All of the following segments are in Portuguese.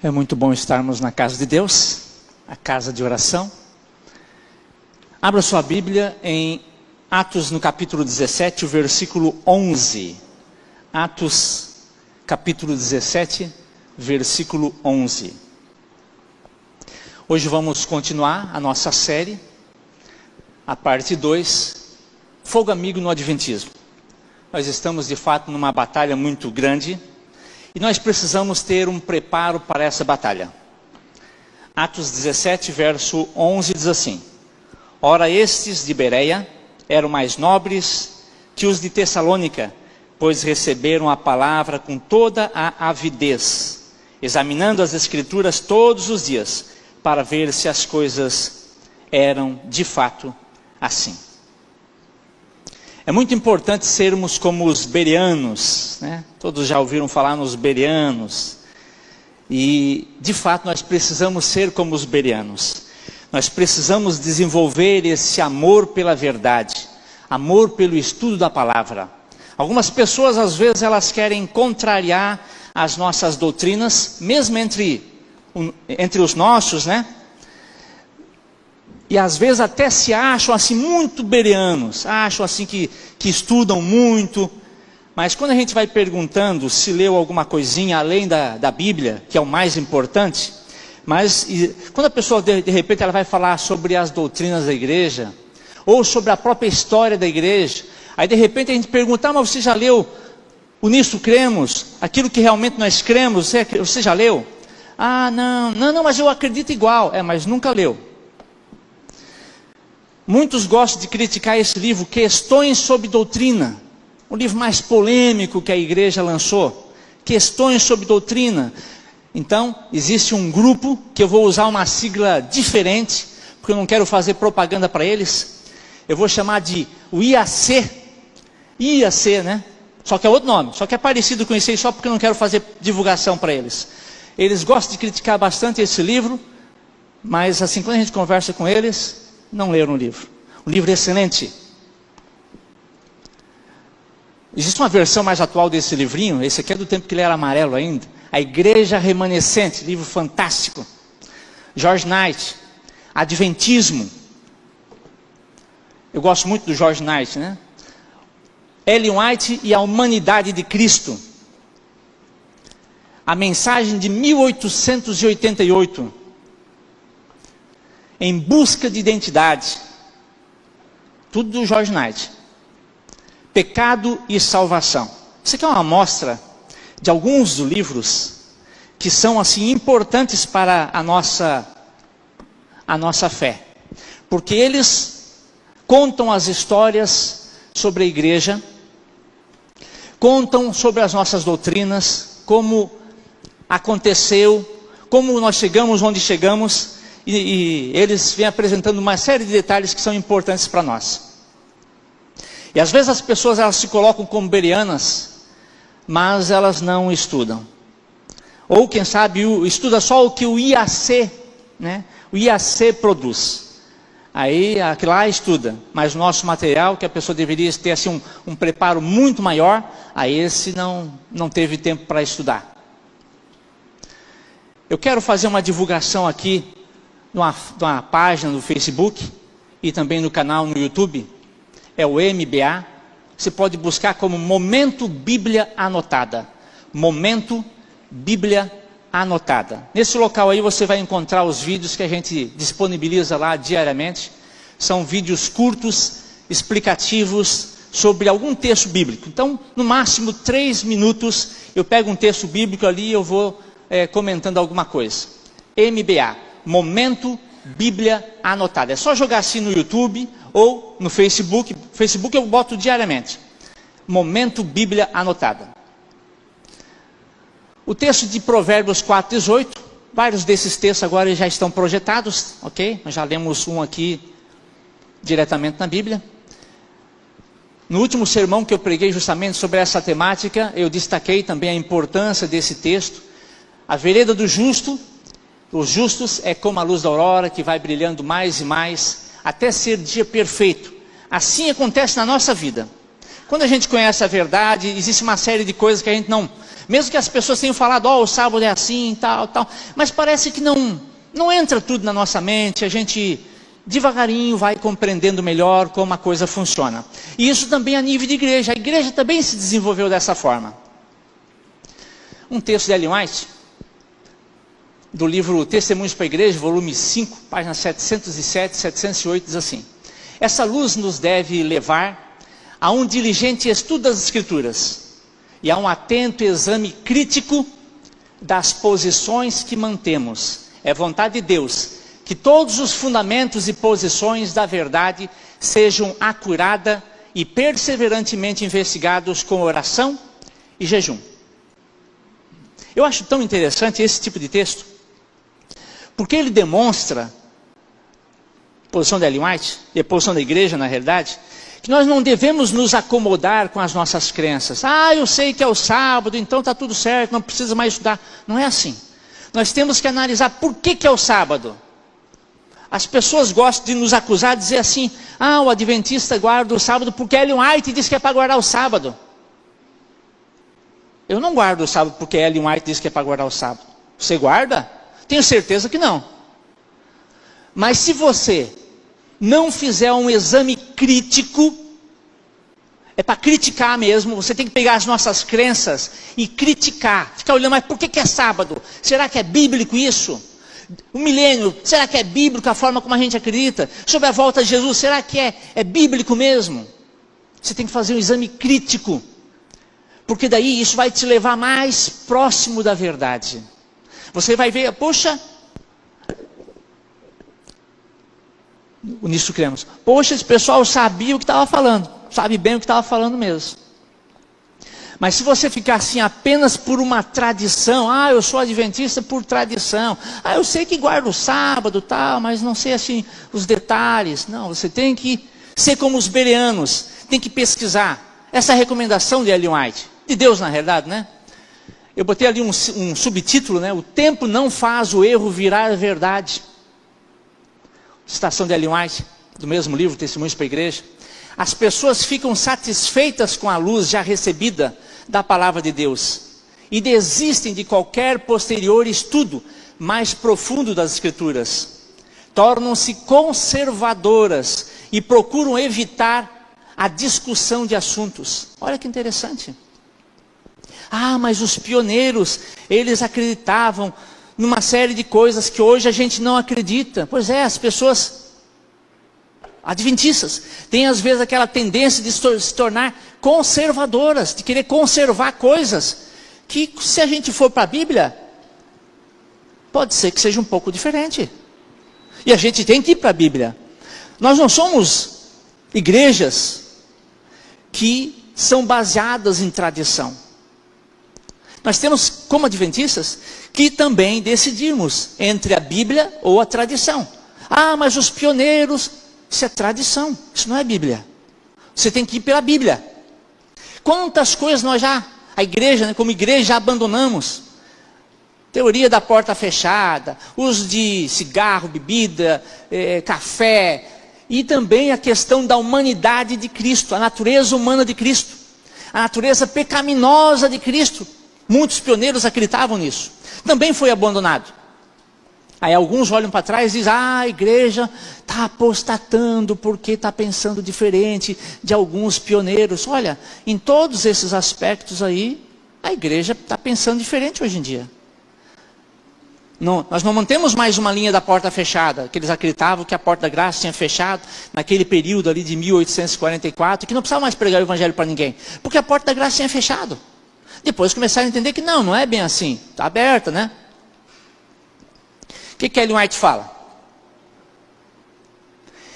É muito bom estarmos na casa de Deus, a casa de oração. Abra sua Bíblia em Atos no capítulo 17, o versículo 11. Atos capítulo 17, versículo 11. Hoje vamos continuar a nossa série, a parte 2, Fogo Amigo no Adventismo. Nós estamos de fato numa batalha muito grande e nós precisamos ter um preparo para essa batalha. Atos 17, verso 11 diz assim: Ora, estes de Bereia eram mais nobres que os de Tessalônica, pois receberam a palavra com toda a avidez, examinando as Escrituras todos os dias, para ver se as coisas eram de fato assim. É muito importante sermos como os bereanos, né? Todos já ouviram falar nos bereanos. E, de fato, nós precisamos ser como os bereanos. Nós precisamos desenvolver esse amor pela verdade, amor pelo estudo da palavra. Algumas pessoas, às vezes, elas querem contrariar as nossas doutrinas, mesmo entre os nossos, né? E às vezes até se acham assim muito bereanos, acham assim que estudam muito, mas quando a gente vai perguntando se leu alguma coisinha além da Bíblia, que é o mais importante, quando a pessoa de repente ela vai falar sobre as doutrinas da igreja, ou sobre a própria história da igreja, aí de repente a gente pergunta, mas você já leu o Nisso Cremos, aquilo que realmente nós cremos, você já leu? Ah, não, mas eu acredito igual, mas nunca leu. Muitos gostam de criticar esse livro, Questões sobre Doutrina, o livro mais polêmico que a igreja lançou, Questões sobre Doutrina. Então, existe um grupo, que eu vou usar uma sigla diferente, porque eu não quero fazer propaganda para eles, eu vou chamar de o IAC, né? Só que é outro nome, só que é parecido com isso aí, só porque eu não quero fazer divulgação para eles. Eles gostam de criticar bastante esse livro, mas assim, quando a gente conversa com eles, não leram o livro. O livro é excelente. Existe uma versão mais atual desse livrinho, esse aqui é do tempo que ele era amarelo ainda, A Igreja Remanescente, livro fantástico. George Knight, Adventismo. Eu gosto muito do George Knight, né? Ellen White e a Humanidade de Cristo. A Mensagem de 1888. Em Busca de Identidade. Tudo do George Knight. Pecado e Salvação. Isso aqui é uma amostra de alguns dos livros que são assim importantes para a nossa fé. Porque eles contam as histórias sobre a igreja, contam sobre as nossas doutrinas, como aconteceu, como nós chegamos onde chegamos, e eles vêm apresentando uma série de detalhes que são importantes para nós. E às vezes as pessoas elas se colocam como bereanas, mas elas não estudam. Ou quem sabe estuda só o que o IAC, né? O IAC produz. Aí lá estuda, mas o nosso material, que a pessoa deveria ter assim um preparo muito maior, aí esse não teve tempo para estudar. Eu quero fazer uma divulgação aqui numa página no Facebook e também no canal no YouTube, é o MBA. Você pode buscar como Momento Bíblia Anotada. Momento Bíblia Anotada. Nesse local aí você vai encontrar os vídeos que a gente disponibiliza lá diariamente. São vídeos curtos, explicativos sobre algum texto bíblico. Então, no máximo 3 minutos, eu pego um texto bíblico ali e eu vou comentando alguma coisa. MBA, Momento Bíblia Anotada. É só jogar assim no YouTube ou no Facebook. Facebook eu boto diariamente. Momento Bíblia Anotada. O texto de Provérbios 4:18, vários desses textos agora já estão projetados, ok? Nós já lemos um aqui diretamente na Bíblia. No último sermão que eu preguei justamente sobre essa temática, eu destaquei também a importância desse texto. A vereda do justo, os justos é como a luz da aurora que vai brilhando mais e mais até ser dia perfeito. Assim acontece na nossa vida. Quando a gente conhece a verdade, existe uma série de coisas que a gente Mesmo que as pessoas tenham falado, o sábado é assim, tal, tal. Mas parece que não entra tudo na nossa mente, a gente devagarinho vai compreendendo melhor como a coisa funciona. E isso também a nível de igreja. A igreja também se desenvolveu dessa forma. Um texto de Ellen White, do livro Testemunhos para a Igreja, volume 5, páginas 707 e 708, diz assim: essa luz nos deve levar a um diligente estudo das Escrituras e a um atento exame crítico das posições que mantemos. É vontade de Deus que todos os fundamentos e posições da verdade sejam acurada e perseverantemente investigados com oração e jejum. Eu acho tão interessante esse tipo de texto, porque ele demonstra a posição de Ellen White e a posição da igreja, na realidade, que nós não devemos nos acomodar com as nossas crenças. Eu sei que é o sábado, então está tudo certo, não precisa mais estudar. Não é assim. Nós temos que analisar por que é o sábado. As pessoas gostam de nos acusar, de dizer assim, o adventista guarda o sábado porque Ellen White diz que é para guardar o sábado. Eu não guardo o sábado porque Ellen White diz que é para guardar o sábado. Você guarda? Tenho certeza que não. Mas se você não fizer um exame crítico, é para criticar mesmo, você tem que pegar as nossas crenças e criticar. Ficar olhando, mas por que é sábado? Será que é bíblico isso? O milênio, será que é bíblico a forma como a gente acredita? Sobre a volta de Jesus, será que é bíblico mesmo? Você tem que fazer um exame crítico, porque daí isso vai te levar mais próximo da verdade. Você vai ver, poxa, nisso cremos, poxa, esse pessoal sabia o que estava falando, sabe bem o que estava falando mesmo. Mas se você ficar assim apenas por uma tradição, eu sou adventista por tradição, eu sei que guardo o sábado, tal, mas não sei assim os detalhes. Não, você tem que ser como os bereanos, tem que pesquisar. Essa é a recomendação de Ellen White, de Deus na realidade, né? Eu botei ali um subtítulo, né? O tempo não faz o erro virar verdade. Citação de Ellen White, do mesmo livro, Testemunhos para a Igreja. As pessoas ficam satisfeitas com a luz já recebida da palavra de Deus e desistem de qualquer posterior estudo mais profundo das Escrituras. Tornam-se conservadoras e procuram evitar a discussão de assuntos. Olha que interessante. Mas os pioneiros, eles acreditavam numa série de coisas que hoje a gente não acredita. Pois é, as pessoas adventistas têm às vezes aquela tendência de se tornar conservadoras, de querer conservar coisas que, se a gente for para a Bíblia, pode ser que seja um pouco diferente. E a gente tem que ir para a Bíblia. Nós não somos igrejas que são baseadas em tradição. Nós temos, como adventistas, que também decidimos entre a Bíblia ou a tradição. Mas os pioneiros, isso é tradição, isso não é Bíblia. Você tem que ir pela Bíblia. Quantas coisas nós já, a igreja, né, como igreja, já abandonamos. Teoria da porta fechada, uso de cigarro, bebida, café, e também a questão da humanidade de Cristo, a natureza humana de Cristo, a natureza pecaminosa de Cristo. Muitos pioneiros acreditavam nisso. Também foi abandonado. Aí alguns olham para trás e dizem, a igreja está apostatando porque está pensando diferente de alguns pioneiros. Olha, em todos esses aspectos aí, a igreja está pensando diferente hoje em dia. Não, nós não mantemos mais uma linha da porta fechada, que eles acreditavam que a porta da graça tinha fechado naquele período ali de 1844, que não precisava mais pregar o evangelho para ninguém, porque a porta da graça tinha fechado. Depois começaram a entender que não é bem assim, está aberta, né? O que Ellen White fala?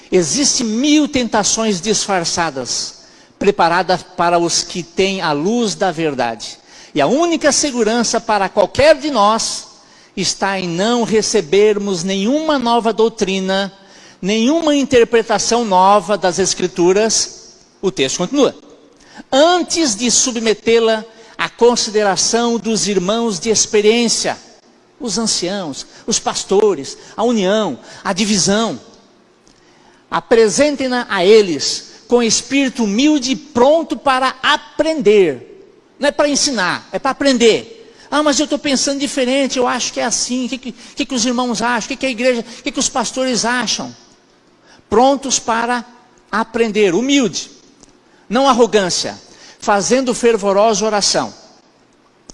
Existem 1000 tentações disfarçadas, preparadas para os que têm a luz da verdade. E a única segurança para qualquer de nós está em não recebermos nenhuma nova doutrina, nenhuma interpretação nova das Escrituras. O texto continua. Antes de submetê-la à consideração dos irmãos de experiência, os anciãos, os pastores, a união, a divisão. Apresentem-na a eles com espírito humilde e pronto para aprender. Não é para ensinar, é para aprender. Ah, mas eu estou pensando diferente, eu acho que é assim. O que os irmãos acham? O que a igreja, o que os pastores acham? Prontos para aprender, humilde, não arrogância, fazendo fervorosa oração.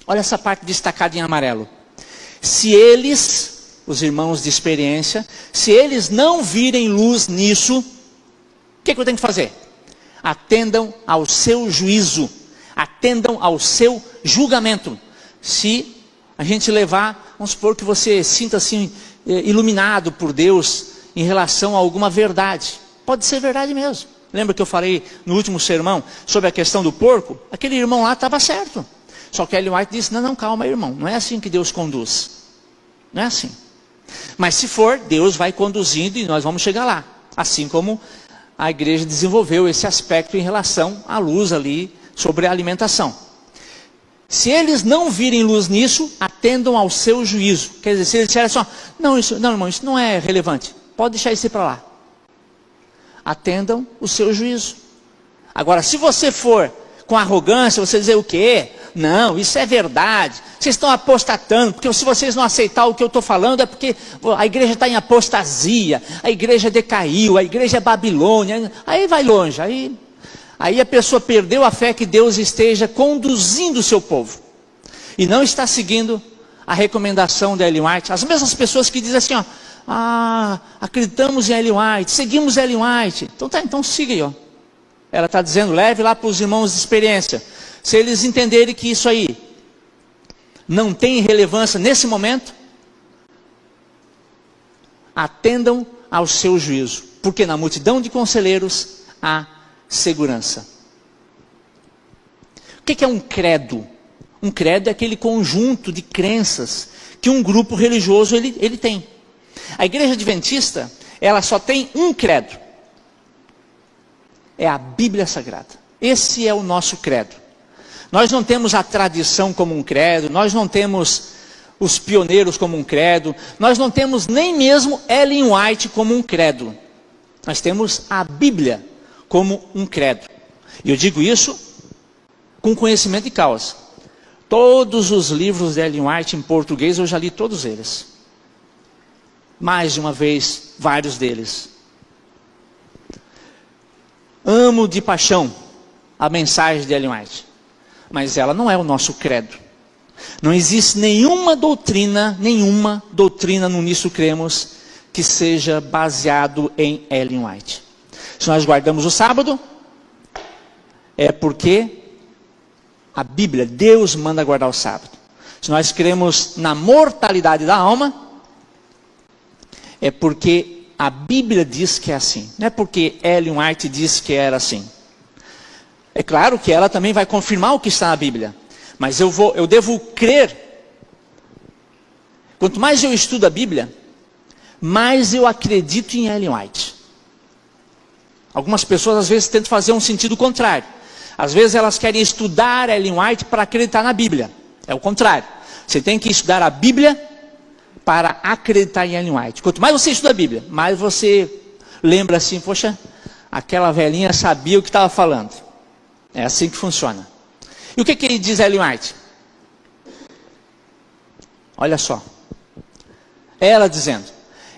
Olha essa parte destacada em amarelo. Se eles, os irmãos de experiência, se eles não virem luz nisso, o que eu tenho que fazer? Atendam ao seu juízo, atendam ao seu julgamento. Se a gente levar, vamos supor que você sinta assim, iluminado por Deus em relação a alguma verdade. Pode ser verdade mesmo. Lembra que eu falei no último sermão sobre a questão do porco? Aquele irmão lá estava certo. Só que Ellen White disse, não, calma irmão, não é assim que Deus conduz. Não é assim. Mas se for, Deus vai conduzindo e nós vamos chegar lá. Assim como a igreja desenvolveu esse aspecto em relação à luz ali sobre a alimentação. Se eles não virem luz nisso, atendam ao seu juízo. Quer dizer, se eles disserem assim, não irmão, isso não é relevante. Pode deixar isso para lá. Atendam o seu juízo. Agora, se você for com arrogância, você dizer o quê? Não, isso é verdade. Vocês estão apostatando, porque se vocês não aceitarem o que eu estou falando, é porque a igreja está em apostasia, a igreja decaiu, a igreja é Babilônia. Aí vai longe, aí a pessoa perdeu a fé que Deus esteja conduzindo o seu povo. E não está seguindo a recomendação de Ellen White. As mesmas pessoas que dizem assim, acreditamos em Ellen White, seguimos Ellen White. Então siga aí, ó. Ela está dizendo, leve lá para os irmãos de experiência. Se eles entenderem que isso aí não tem relevância nesse momento, atendam ao seu juízo. Porque na multidão de conselheiros há segurança. O que é um credo? Um credo é aquele conjunto de crenças que um grupo religioso ele tem. A igreja adventista, ela só tem um credo. É a Bíblia Sagrada. Esse é o nosso credo. Nós não temos a tradição como um credo, nós não temos os pioneiros como um credo, nós não temos nem mesmo Ellen White como um credo. Nós temos a Bíblia como um credo. E eu digo isso com conhecimento de causa. Todos os livros de Ellen White em português eu já li todos eles. Mais de uma vez, vários deles. Amo de paixão a mensagem de Ellen White. Mas ela não é o nosso credo. Não existe nenhuma doutrina no Nisso Cremos, que seja baseado em Ellen White. Se nós guardamos o sábado, é porque a Bíblia, Deus manda guardar o sábado. Se nós cremos na mortalidade da alma, é porque a Bíblia diz que é assim. Não é porque Ellen White diz que era assim. É claro que ela também vai confirmar o que está na Bíblia. Mas eu devo crer. Quanto mais eu estudo a Bíblia, mais eu acredito em Ellen White. Algumas pessoas às vezes tentam fazer um sentido contrário. Às vezes elas querem estudar Ellen White para acreditar na Bíblia. É o contrário. Você tem que estudar a Bíblia para acreditar em Ellen White. Quanto mais você estuda a Bíblia, mais você lembra assim, poxa, aquela velhinha sabia o que estava falando. É assim que funciona. E o que ele diz Ellen White? Olha só. Ela dizendo,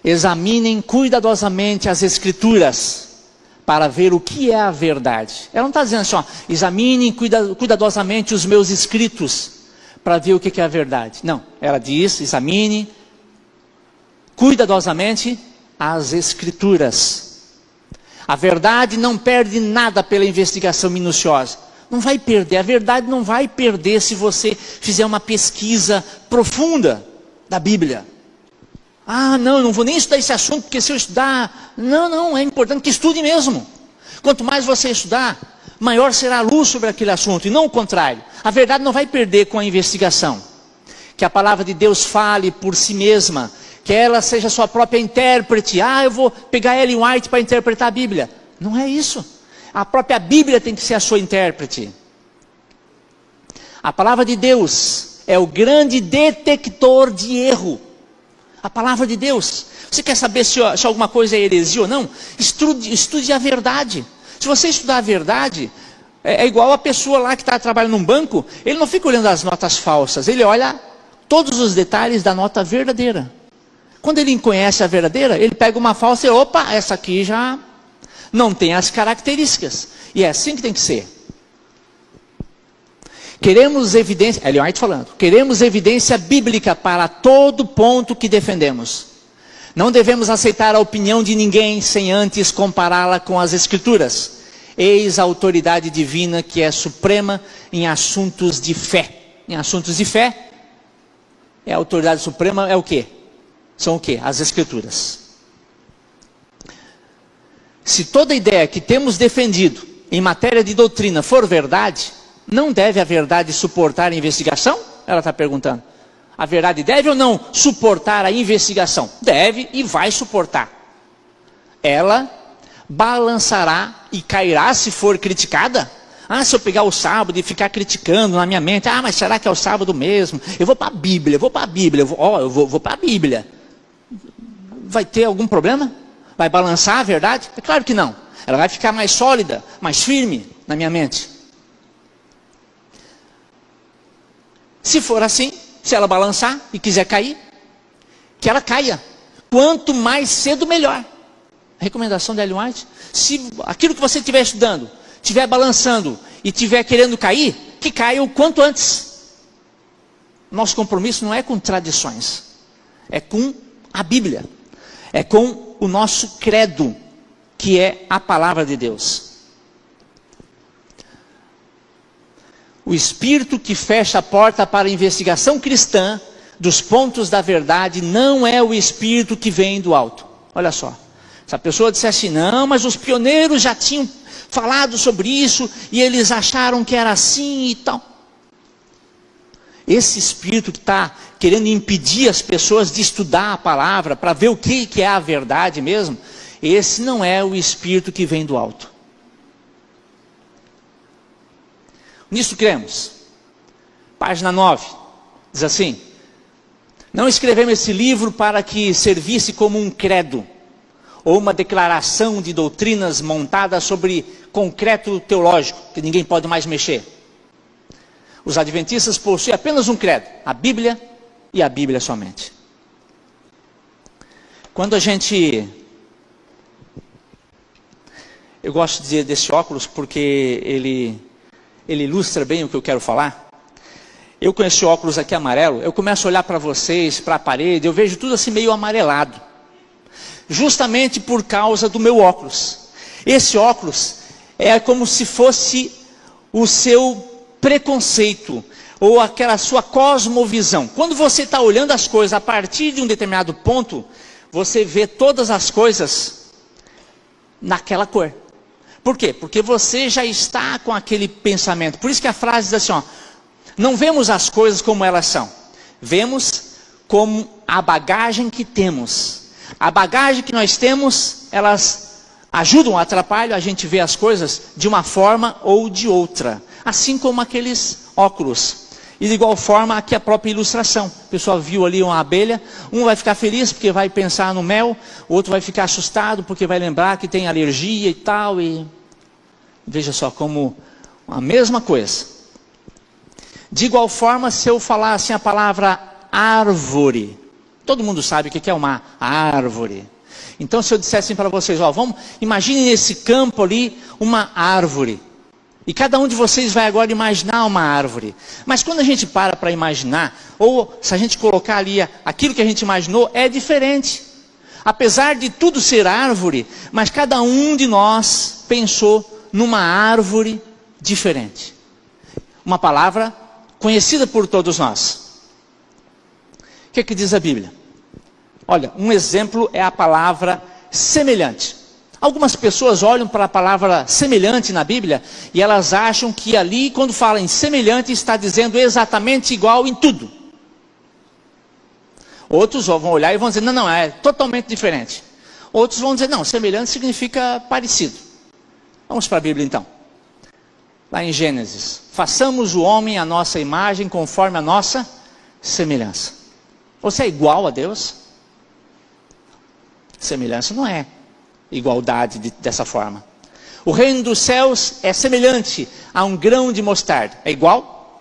examinem cuidadosamente as Escrituras para ver o que é a verdade. Ela não está dizendo assim, examinem cuidadosamente os meus escritos para ver o que é a verdade. Não, ela diz, examine cuidadosamente as Escrituras. A verdade não perde nada pela investigação minuciosa. Não vai perder, a verdade não vai perder se você fizer uma pesquisa profunda da Bíblia. Não, eu não vou nem estudar esse assunto, porque se eu estudar... Não, é importante que estude mesmo. Quanto mais você estudar, maior será a luz sobre aquele assunto, e não o contrário. A verdade não vai perder com a investigação. Que a palavra de Deus fale por si mesma, que ela seja sua própria intérprete. Eu vou pegar Ellen White para interpretar a Bíblia. Não é isso. A própria Bíblia tem que ser a sua intérprete. A palavra de Deus é o grande detector de erro. A palavra de Deus. Você quer saber se alguma coisa é heresia ou não? Estude a verdade. Se você estudar a verdade, É igual a pessoa lá que está trabalhando num banco, ele não fica olhando as notas falsas, ele olha todos os detalhes da nota verdadeira. Quando ele conhece a verdadeira, ele pega uma falsa e, opa, essa aqui já não tem as características. E é assim que tem que ser. Queremos evidência, Ellen White falando, queremos evidência bíblica para todo ponto que defendemos. Não devemos aceitar a opinião de ninguém sem antes compará-la com as Escrituras. Eis a autoridade divina que é suprema em assuntos de fé. Em assuntos de fé, a autoridade suprema é o quê? São o quê? As Escrituras. Se toda ideia que temos defendido em matéria de doutrina for verdade, não deve a verdade suportar a investigação? Ela está perguntando. A verdade deve ou não suportar a investigação? Deve e vai suportar. Ela balançará e cairá se for criticada? Se eu pegar o sábado e ficar criticando na minha mente, mas será que é o sábado mesmo? Eu vou para a Bíblia, eu vou para a Bíblia. Vai ter algum problema? Vai balançar a verdade? É claro que não. Ela vai ficar mais sólida, mais firme na minha mente. Se for assim, se ela balançar e quiser cair, que ela caia. Quanto mais cedo, melhor. A recomendação da Ellen White, se aquilo que você estiver estudando, estiver balançando e estiver querendo cair, que caia o quanto antes. Nosso compromisso não é com tradições, é com a Bíblia. É com o nosso credo, que é a palavra de Deus. O espírito que fecha a porta para a investigação cristã dos pontos da verdade não é o espírito que vem do alto. Olha só, se a pessoa disser assim, não, mas os pioneiros já tinham falado sobre isso e eles acharam que era assim e tal. Esse espírito que está querendo impedir as pessoas de estudar a palavra para ver o que é a verdade mesmo, esse não é o espírito que vem do alto. Nisso cremos. Página 9, diz assim: não escrevemos esse livro para que servisse como um credo, ou uma declaração de doutrinas montada sobre concreto teológico, que ninguém pode mais mexer. Os adventistas possuem apenas um credo, a Bíblia e a Bíblia somente. Quando a gente... Eu gosto de dizer desse óculos porque ele ilustra bem o que eu quero falar. Eu com esse óculos aqui amarelo, eu começo a olhar para vocês, para a parede, eu vejo tudo assim meio amarelado. Justamente por causa do meu óculos. Esse óculos é como se fosse o seu preconceito, ou aquela sua cosmovisão. Quando você está olhando as coisas a partir de um determinado ponto, você vê todas as coisas naquela cor. Por quê? Porque você já está com aquele pensamento. Por isso que a frase diz assim, não vemos as coisas como elas são, vemos como a bagagem que temos. A bagagem que nós temos, elas ajudam, atrapalham a gente ver as coisas de uma forma ou de outra. Assim como aqueles óculos. E de igual forma aqui a própria ilustração. O pessoal viu ali uma abelha, um vai ficar feliz porque vai pensar no mel, o outro vai ficar assustado porque vai lembrar que tem alergia e tal. E veja só como a mesma coisa. De igual forma, se eu falar assim a palavra árvore, todo mundo sabe o que é uma árvore. Então se eu dissesse assim para vocês, imagine nesse campo ali uma árvore. E cada um de vocês vai agora imaginar uma árvore. Mas quando a gente para imaginar, ou se a gente colocar ali aquilo que a gente imaginou, é diferente. Apesar de tudo ser árvore, mas cada um de nós pensou numa árvore diferente. Uma palavra conhecida por todos nós. O que diz a Bíblia? Olha, um exemplo é a palavra semelhante. Algumas pessoas olham para a palavra semelhante na Bíblia e elas acham que ali, quando fala em semelhante, está dizendo exatamente igual em tudo. Outros vão olhar e vão dizer, não, é totalmente diferente. Outros vão dizer, não, semelhante significa parecido. Vamos para a Bíblia então. Lá em Gênesis, façamos o homem à nossa imagem conforme a nossa semelhança. Você é igual a Deus? Semelhança não é igualdade dessa forma. O reino dos céus é semelhante a um grão de mostarda. É igual?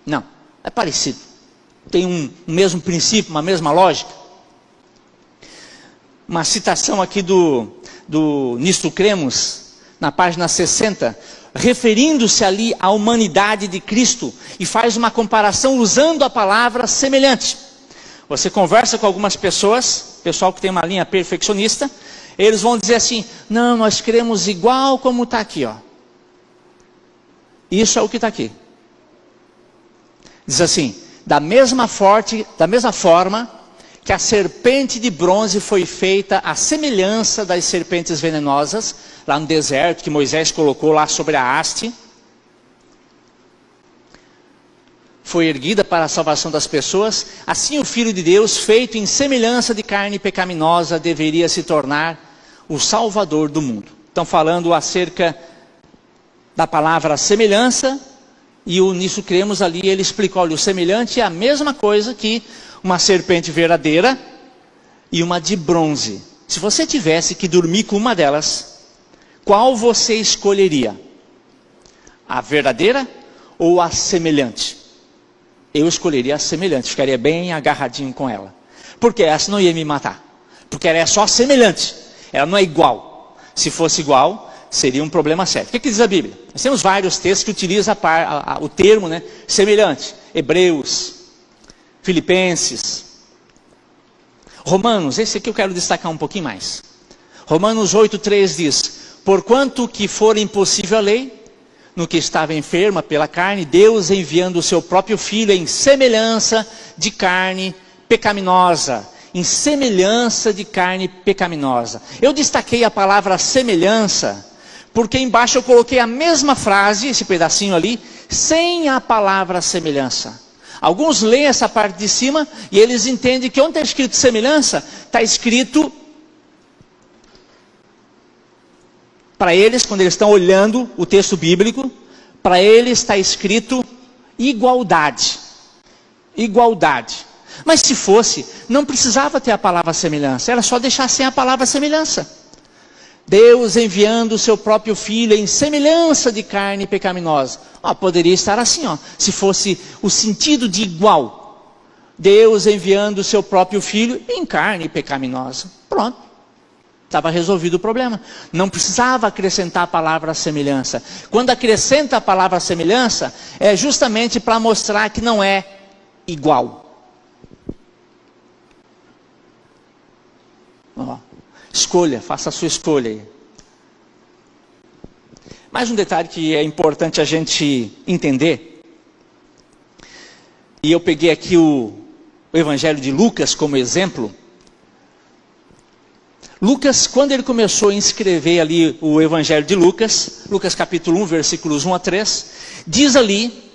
Não, é parecido. Tem um mesmo princípio, uma mesma lógica. Uma citação aqui do Nisto Cremos, na página 60, referindo-se ali à humanidade de Cristo, e faz uma comparação usando a palavra semelhante. Você conversa com algumas pessoas, pessoal que tem uma linha perfeccionista, eles vão dizer assim: não, nós cremos igual como está aqui, ó. Isso é o que está aqui. Diz assim: da mesma forma que a serpente de bronze foi feita à semelhança das serpentes venenosas, lá no deserto, que Moisés colocou lá sobre a haste, foi erguida para a salvação das pessoas, assim o Filho de Deus, feito em semelhança de carne pecaminosa, deveria se tornar o Salvador do mundo. Estão falando acerca da palavra semelhança, e nisso cremos ali, ele explicou: olha, o semelhante é a mesma coisa que uma serpente verdadeira e uma de bronze. Se você tivesse que dormir com uma delas, qual você escolheria? A verdadeira ou a semelhante? Eu escolheria a semelhante, ficaria bem agarradinho com ela. Porque essa não ia me matar. Porque ela é só semelhante, ela não é igual. Se fosse igual, seria um problema sério. O que diz a Bíblia? Nós temos vários textos que utilizam o termo, né, semelhante. Hebreus, Filipenses, Romanos, esse aqui eu quero destacar um pouquinho mais. Romanos 8,3 diz: porquanto que for impossível a lei, no que estava enferma pela carne, Deus enviando o seu próprio Filho em semelhança de carne pecaminosa. Em semelhança de carne pecaminosa. Eu destaquei a palavra semelhança, porque embaixo eu coloquei a mesma frase, esse pedacinho ali, sem a palavra semelhança. Alguns leem essa parte de cima e eles entendem que onde está escrito semelhança, está escrito, para eles, quando eles estão olhando o texto bíblico, para eles está escrito igualdade. Igualdade. Mas se fosse, não precisava ter a palavra semelhança, era só deixar sem a palavra semelhança. Deus enviando o seu próprio Filho em semelhança de carne pecaminosa. Poderia estar assim, se fosse o sentido de igual. Deus enviando o seu próprio Filho em carne pecaminosa. Pronto. Estava resolvido o problema. Não precisava acrescentar a palavra semelhança. Quando acrescenta a palavra semelhança, é justamente para mostrar que não é igual. Escolha, faça a sua escolha aí. Mais um detalhe que é importante a gente entender. E eu peguei aqui o Evangelho de Lucas como exemplo. Lucas, quando ele começou a escrever ali o Evangelho de Lucas, Lucas capítulo 1, versículos 1 a 3, diz ali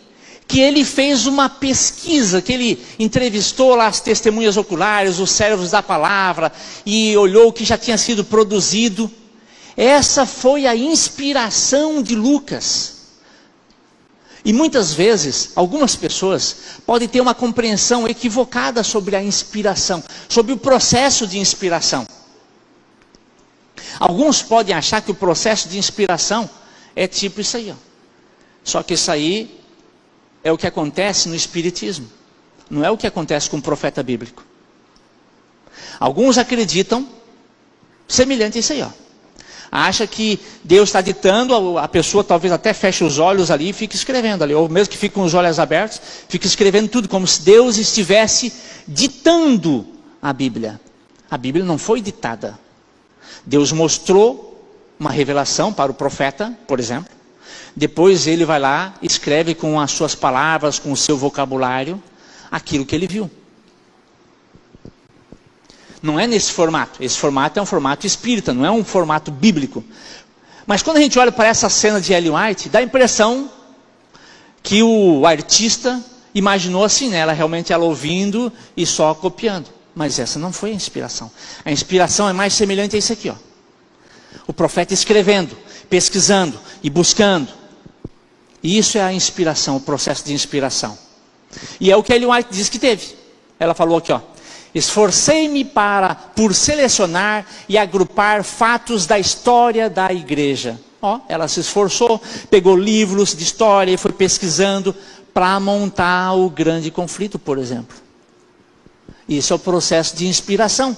que ele fez uma pesquisa, que ele entrevistou lá as testemunhas oculares, os servos da palavra, e olhou o que já tinha sido produzido. Essa foi a inspiração de Lucas. E muitas vezes, algumas pessoas podem ter uma compreensão equivocada sobre a inspiração, sobre o processo de inspiração. Alguns podem achar que o processo de inspiração é tipo isso aí, Só que isso aí é o que acontece no Espiritismo. Não é o que acontece com o profeta bíblico. Alguns acreditam semelhante a isso aí, Acha que Deus está ditando, a pessoa talvez até feche os olhos ali e fique escrevendo ali. Ou mesmo que fique com os olhos abertos, fique escrevendo tudo, como se Deus estivesse ditando a Bíblia. A Bíblia não foi ditada. Deus mostrou uma revelação para o profeta, por exemplo. Depois ele vai lá, escreve com as suas palavras, com o seu vocabulário, aquilo que ele viu. Não é nesse formato. Esse formato é um formato espírita, não é um formato bíblico. Mas quando a gente olha para essa cena de Ellen White, dá a impressão que o artista imaginou assim, ela realmente ouvindo e só copiando. Mas essa não foi a inspiração. A inspiração é mais semelhante a isso aqui, O profeta escrevendo, pesquisando e buscando. E isso é a inspiração, o processo de inspiração. E é o que Ellen White diz que teve. Ela falou aqui, esforcei-me por selecionar e agrupar fatos da história da igreja. Ela se esforçou, pegou livros de história e foi pesquisando para montar o Grande Conflito, por exemplo. Isso é o processo de inspiração.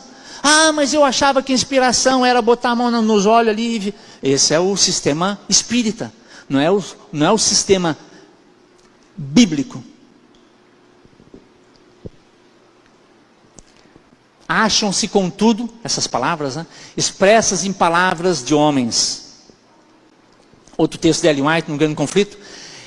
Mas eu achava que inspiração era botar a mão nos olhos ali. Esse é o sistema espírita, não é o sistema bíblico. Acham-se, contudo, essas palavras, expressas em palavras de homens. Outro texto de Ellen White, no Grande Conflito.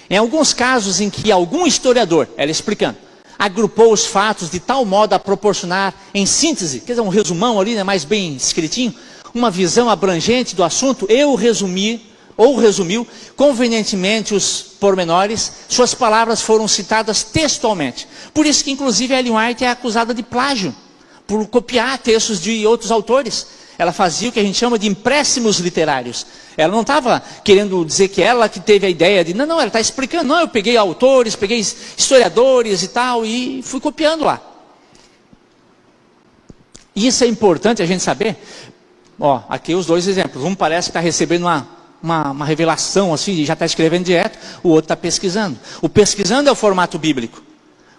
Em alguns casos em que algum historiador, ela explicando, agrupou os fatos de tal modo a proporcionar, em síntese, quer dizer, um resumão ali, mais bem escritinho, uma visão abrangente do assunto, resumiu convenientemente os pormenores, suas palavras foram citadas textualmente. Por isso que, inclusive, a Ellen White é acusada de plágio, por copiar textos de outros autores. Ela fazia o que a gente chama de empréstimos literários. Ela não estava querendo dizer que ela que teve a ideia de... Não, ela está explicando. Eu peguei autores, peguei historiadores e tal, e fui copiando lá. E isso é importante a gente saber. Aqui os dois exemplos. Um parece que está recebendo uma revelação, assim, e já está escrevendo direto. O outro está pesquisando. O pesquisando é o formato bíblico.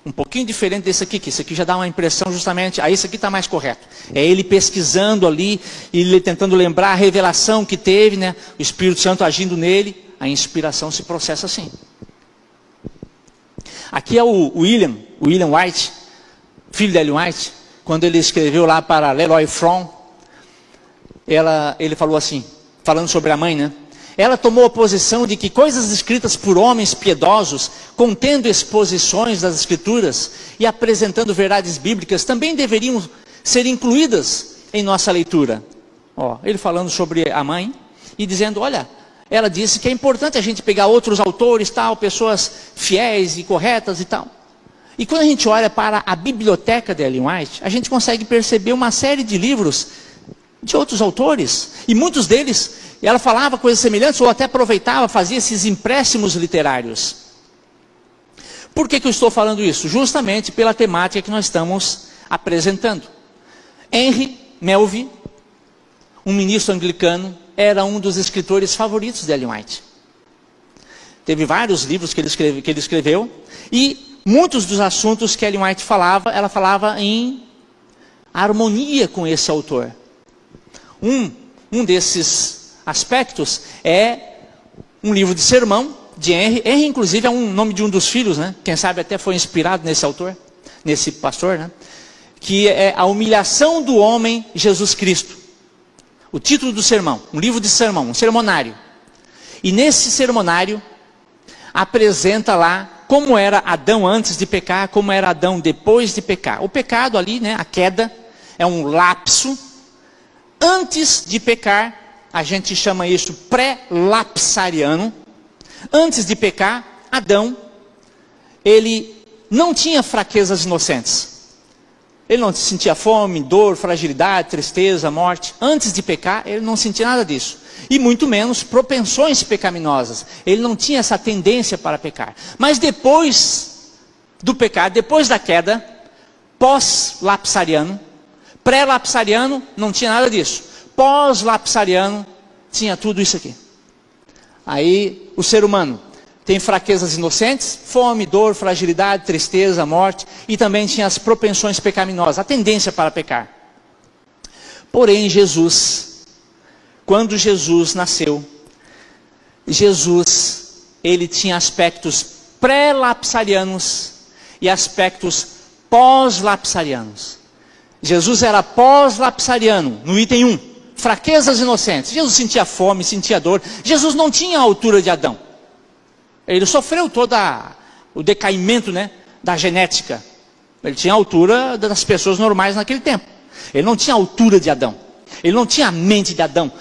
Um pouquinho diferente desse aqui, que esse aqui já dá uma impressão justamente, esse aqui está mais correto. É ele pesquisando ali, ele tentando lembrar a revelação que teve, o Espírito Santo agindo nele, a inspiração se processa assim. Aqui é o William White, filho de Ellen White, quando ele escreveu lá para Leroy Fromm, ele falou assim, falando sobre a mãe, Ela tomou a posição de que coisas escritas por homens piedosos, contendo exposições das Escrituras e apresentando verdades bíblicas, também deveriam ser incluídas em nossa leitura. Ele falando sobre a mãe e dizendo, ela disse que é importante a gente pegar outros autores, pessoas fiéis e corretas e tal. E quando a gente olha para a biblioteca de Ellen White, a gente consegue perceber uma série de livros de outros autores, e muitos deles, ela falava coisas semelhantes, ou até aproveitava, fazia esses empréstimos literários. Por que eu estou falando isso? Justamente pela temática que nós estamos apresentando. Henry Melville, um ministro anglicano, era um dos escritores favoritos de Ellen White. Teve vários livros que ele escreveu, e muitos dos assuntos que Ellen White falava, ela falava em harmonia com esse autor. Um desses aspectos é um livro de sermão de Henry. Henry, inclusive, é um nome de um dos filhos, Quem sabe até foi inspirado nesse autor, nesse pastor, Que é A Humilhação do Homem Jesus Cristo. O título do sermão, um livro de sermão, um sermonário. E nesse sermonário apresenta lá como era Adão antes de pecar, como era Adão depois de pecar. O pecado ali, a queda, é um lapso. Antes de pecar, a gente chama isso pré-lapsariano. Antes de pecar, Adão, ele não tinha fraquezas inocentes. Ele não sentia fome, dor, fragilidade, tristeza, morte. Antes de pecar, ele não sentia nada disso. E muito menos propensões pecaminosas. Ele não tinha essa tendência para pecar. Mas depois do pecado, depois da queda, pós-lapsariano, pré-lapsariano não tinha nada disso. Pós-lapsariano tinha tudo isso aqui. Aí o ser humano tem fraquezas inocentes, fome, dor, fragilidade, tristeza, morte, e também tinha as propensões pecaminosas, a tendência para pecar. Porém, quando Jesus nasceu, ele tinha aspectos pré-lapsarianos e aspectos pós-lapsarianos. Jesus era pós-lapsariano, no item 1, fraquezas inocentes. Jesus sentia fome, sentia dor. Jesus não tinha a altura de Adão. Ele sofreu todo o decaimento da genética. Ele tinha a altura das pessoas normais naquele tempo. Ele não tinha a altura de Adão. Ele não tinha a mente de Adão.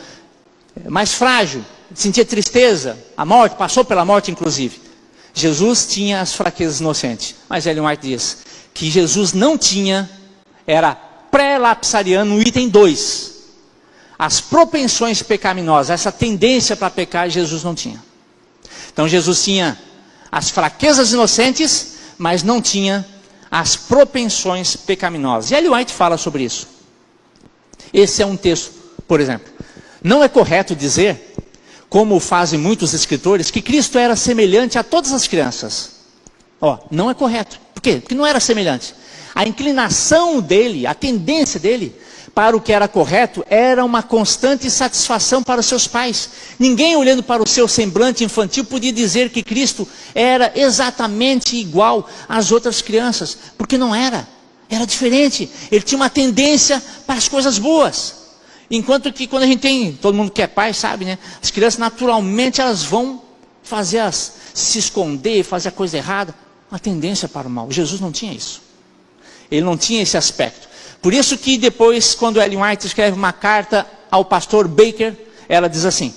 Mais frágil, sentia tristeza, a morte, passou pela morte inclusive. Jesus tinha as fraquezas inocentes. Mas Ellen White diz que Jesus não tinha, era pré-lapsariano no item 2. As propensões pecaminosas, essa tendência para pecar, Jesus não tinha. Então Jesus tinha as fraquezas inocentes, mas não tinha as propensões pecaminosas. E Ellen White fala sobre isso. Esse é um texto, por exemplo. Não é correto dizer, como fazem muitos escritores, que Cristo era semelhante a todas as crianças. Não é correto. Por quê? Porque não era semelhante. A inclinação dele, a tendência dele para o que era correto, era uma constante satisfação para os seus pais. Ninguém olhando para o seu semblante infantil podia dizer que Cristo era exatamente igual às outras crianças, porque não era. Era diferente. Ele tinha uma tendência para as coisas boas. Enquanto que quando a gente tem, todo mundo que é pai sabe, né? As crianças naturalmente elas vão se esconder, fazer a coisa errada. Uma tendência para o mal. Jesus não tinha isso. Ele não tinha esse aspecto. Por isso que depois, quando Ellen White escreve uma carta ao pastor Baker, ela diz assim: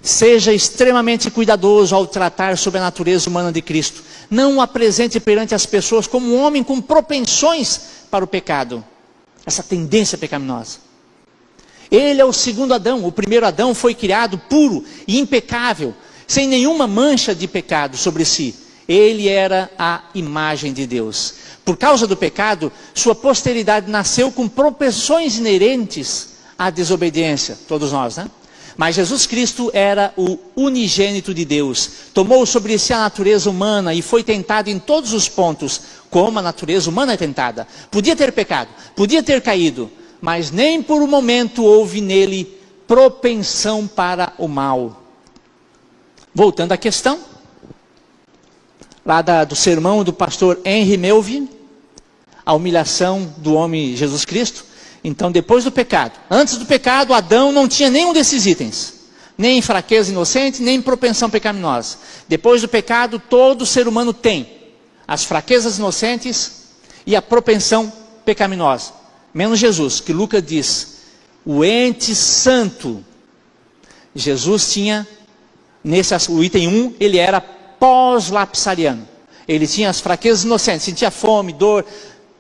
seja extremamente cuidadoso ao tratar sobre a natureza humana de Cristo. Não o apresente perante as pessoas como um homem com propensões para o pecado. Essa tendência pecaminosa. Ele é o segundo Adão. O primeiro Adão foi criado puro e impecável, sem nenhuma mancha de pecado sobre si. Ele era a imagem de Deus. Por causa do pecado, sua posteridade nasceu com propensões inerentes à desobediência. Todos nós, né? Mas Jesus Cristo era o unigênito de Deus. Tomou sobre si a natureza humana e foi tentado em todos os pontos, como a natureza humana é tentada. Podia ter pecado, podia ter caído, mas nem por um momento houve nele propensão para o mal. Voltando à questão, lá do sermão do pastor Henry Melville, a humilhação do homem Jesus Cristo. Então, depois do pecado, antes do pecado, Adão não tinha nenhum desses itens. Nem fraqueza inocente, nem propensão pecaminosa. Depois do pecado, todo ser humano tem as fraquezas inocentes e a propensão pecaminosa. Menos Jesus, que Lucas diz, o ente santo. Jesus tinha, o item 1, ele era pós-lapsariano. Ele tinha as fraquezas inocentes, sentia fome, dor,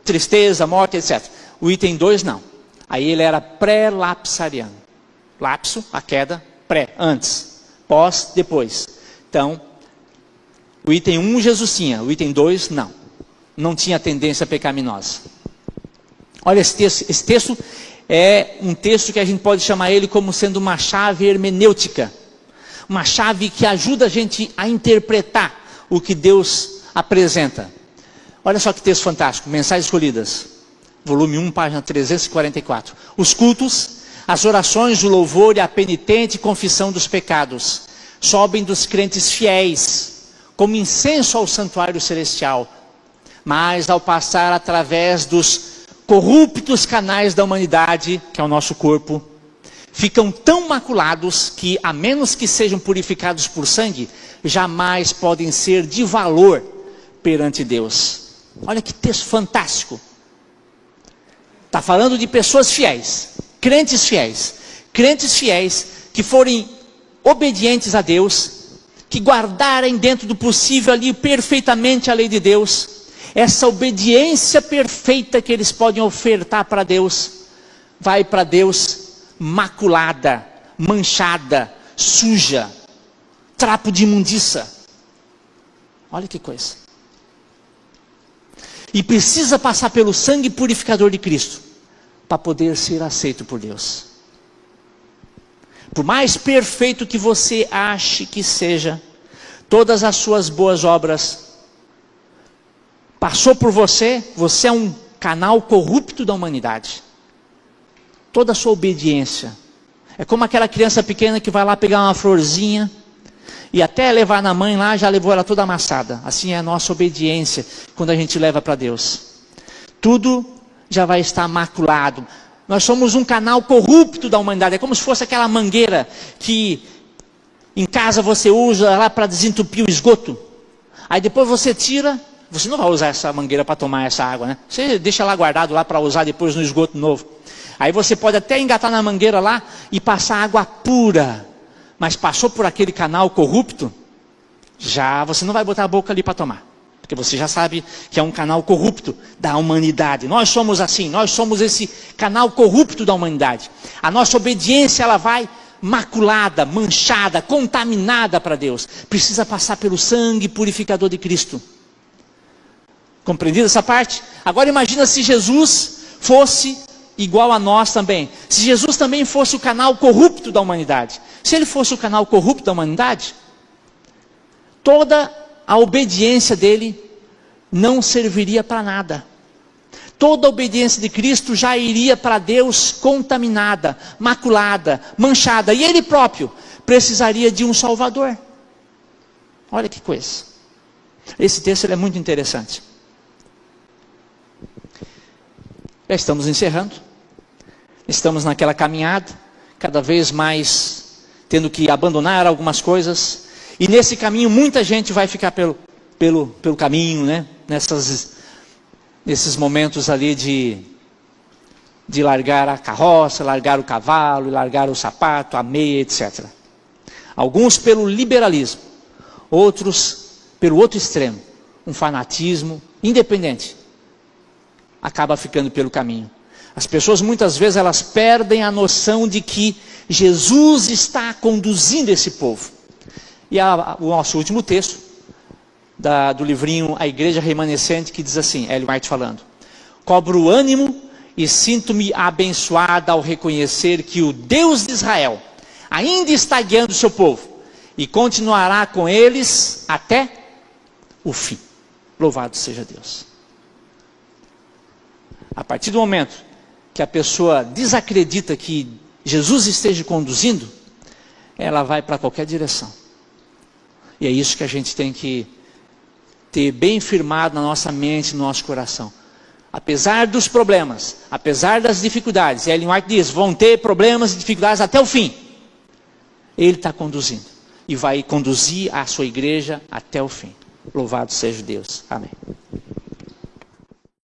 tristeza, morte, etc. O item 2 não. Aí ele era pré-lapsariano. Lapso, a queda, pré, antes. Pós, depois. Então, o item 1 Jesus tinha, o item 2 não. Não tinha tendência pecaminosa. Olha esse texto. Esse texto é um texto que a gente pode chamar ele como sendo uma chave hermenêutica. Uma chave que ajuda a gente a interpretar o que Deus apresenta. Olha só que texto fantástico. Mensagens Escolhidas. Volume 1, página 344. Os cultos, as orações, o louvor e a penitente confissão dos pecados sobem dos crentes fiéis, como incenso ao santuário celestial. Mas ao passar através dos corruptos canais da humanidade, que é o nosso corpo, ficam tão maculados que, a menos que sejam purificados por sangue, jamais podem ser de valor perante Deus. Olha que texto fantástico. Está falando de pessoas fiéis, crentes fiéis que forem obedientes a Deus, que guardarem dentro do possível ali perfeitamente a lei de Deus. Essa obediência perfeita que eles podem ofertar para Deus, vai para Deus maculada, manchada, suja, trapo de imundiça. Olha que coisa. E precisa passar pelo sangue purificador de Cristo para poder ser aceito por Deus. Por mais perfeito que você ache que seja, todas as suas boas obras passou por você, você é um canal corrupto da humanidade. Toda a sua obediência. É como aquela criança pequena que vai lá pegar uma florzinha e até levar na mãe lá, já levou ela toda amassada. Assim é a nossa obediência quando a gente leva para Deus. Tudo já vai estar maculado. Nós somos um canal corrupto da humanidade. É como se fosse aquela mangueira que em casa você usa lá para desentupir o esgoto. Aí depois você tira, você não vai usar essa mangueira para tomar essa água, né? Você deixa lá guardado lá para usar depois no esgoto novo. Aí você pode até engatar na mangueira lá e passar água pura. Mas passou por aquele canal corrupto, já você não vai botar a boca ali para tomar. Porque você já sabe que é um canal corrupto da humanidade. Nós somos assim, nós somos esse canal corrupto da humanidade. A nossa obediência, ela vai maculada, manchada, contaminada para Deus. Precisa passar pelo sangue purificador de Cristo. Compreendido essa parte? Agora imagina se Jesus fosse igual a nós também. Se Jesus também fosse o canal corrupto da humanidade. Se ele fosse o canal corrupto da humanidade, toda a obediência dele não serviria para nada. Toda a obediência de Cristo já iria para Deus contaminada, maculada, manchada. E ele próprio precisaria de um Salvador. Olha que coisa. Esse texto ele é muito interessante. Já estamos encerrando. Estamos naquela caminhada, cada vez mais tendo que abandonar algumas coisas. E nesse caminho muita gente vai ficar pelo caminho, né? Nesses momentos ali de largar a carroça, largar o cavalo, largar o sapato, a meia, etc. Alguns pelo liberalismo, outros pelo outro extremo, um fanatismo independente, acaba ficando pelo caminho. As pessoas muitas vezes elas perdem a noção de que Jesus está conduzindo esse povo. E o nosso último texto, do livrinho A Igreja Remanescente, que diz assim, Ellen White falando: cobro ânimo e sinto-me abençoada ao reconhecer que o Deus de Israel ainda está guiando o seu povo e continuará com eles até o fim. Louvado seja Deus. A partir do momento que a pessoa desacredita que Jesus esteja conduzindo, ela vai para qualquer direção. E é isso que a gente tem que ter bem firmado na nossa mente, no nosso coração. Apesar dos problemas, apesar das dificuldades, Ellen White diz, vão ter problemas e dificuldades até o fim. Ele está conduzindo e vai conduzir a sua igreja até o fim. Louvado seja Deus. Amém.